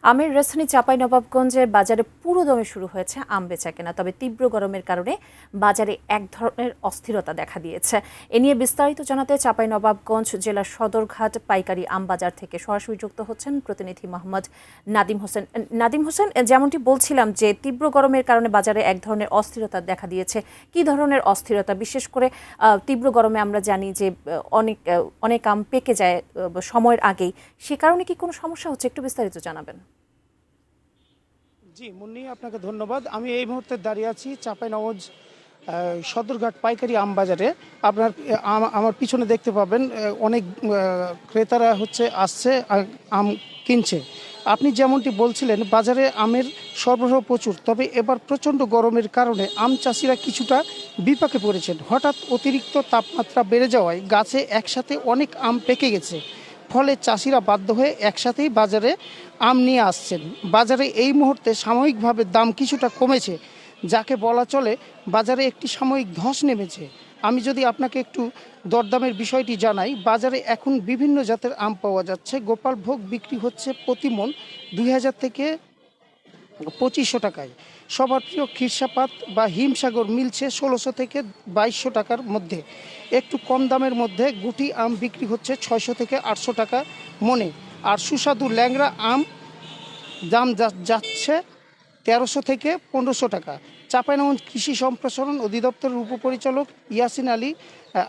আমের রাজধানী চাঁপাইনবাবগঞ্জের বাজারে পুরো দমে শুরু হয়েছে আম বেচাকেনা। তবে তীব্র গরমের কারণে বাজারে এক ধরনের অস্থিরতা দেখা দিয়েছে। এ নিয়ে বিস্তারিত জানাতে চাঁপাইনবাবগঞ্জ জেলার সদরঘাট পাইকারি আম বাজার থেকে সরাসরি যুক্ত হচ্ছেন প্রতিনিধি মোহাম্মদ নাদিম হোসেন। নাদিম হোসেন, যেমনটি বলছিলাম যে তীব্র গরমের কারণে বাজারে এক ধরনের অস্থিরতা দেখা দিয়েছে। কি ধরনের অস্থিরতা? বিশেষ করে তীব্র গরমে আমরা জানি যে অনেক আম পেকে যায় সময়ের আগেই, সে কারণে কি কোনো সমস্যা হচ্ছে? একটু বিস্তারিত জানাবেন। জি মুন্নি, আপনাকে ধন্যবাদ। আমি এই মুহূর্তে দাঁড়িয়ে আছি চাঁপাইনবাবগঞ্জ সদরঘাট পাইকারি আম বাজারে। আপনার আমার পিছনে দেখতে পাবেন অনেক ক্রেতারা আসছে আম কিনছে। আপনি যেমনটি বলছিলেন, বাজারে আমের সরবরাহ প্রচুর, তবে এবার প্রচণ্ড গরমের কারণে আম চাষিরা কিছুটা বিপাকে পড়েছেন। হঠাৎ অতিরিক্ত তাপমাত্রা বেড়ে যাওয়ায় গাছে একসাথে অনেক আম পেকে গেছে, ফলে চাষিরা বাধ্য হয়ে একসাথেই বাজারে আম নিয়ে আসছেন। বাজারে এই মুহূর্তে সাময়িকভাবে দাম কিছুটা কমেছে, যাকে বলা চলে বাজারে একটি সাময়িক ধস নেমেছে। আমি যদি আপনাকে একটু দরদামের বিষয়টি জানাই, বাজারে এখন বিভিন্ন জাতের আম পাওয়া যাচ্ছে। গোপালভোগ বিক্রি হচ্ছে প্রতি মণ 2000 থেকে 2500 টাকায়। সবার প্রিয় খিরসাপাত বা হিমসাগর মিলছে 1600 থেকে 2200 টাকার মধ্যে। একটু কম দামের মধ্যে গুটি আম বিক্রি হচ্ছে 600 থেকে 800 টাকা মণে। আর সুস্বাদু ল্যাংড়া আম দাম যাচ্ছে 1300 থেকে 1500 টাকা। চাঁপাইনবাবগঞ্জ কৃষি সম্প্রসারণ অধিদপ্তরের উপপরিচালক ইয়াসিন আলী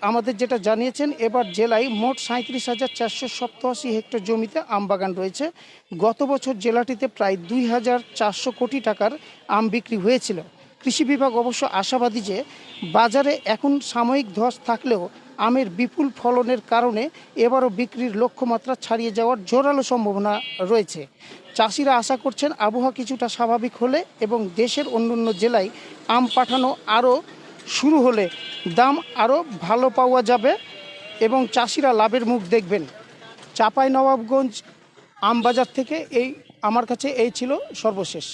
আমাদের যেটা জানিয়েছেন, এবার জেলায় মোট 37,487 হেক্টর জমিতে আম বাগান রয়েছে। গত বছর জেলাটিতে প্রায় 2,400 কোটি টাকার আম বিক্রি হয়েছিল। কৃষি বিভাগ অবশ্য আশাবাদী যে বাজারে এখন সাময়িক ধস থাকলেও আমের বিপুল ফলনের কারণে এবারও বিক্রির লক্ষ্যমাত্রা ছাড়িয়ে যাওয়ার জোরালো সম্ভাবনা রয়েছে। চাষিরা আশা করছেন আবহাওয়া কিছুটা স্বাভাবিক হলে এবং দেশের অন্যান্য জেলায় আম পাঠানো আরও শুরু হলে দাম আরও ভালো পাওয়া যাবে এবং চাষিরা লাভের মুখ দেখবেন। চাঁপাইনবাবগঞ্জ আম বাজার থেকে আমার কাছে এই ছিল সর্বশেষ।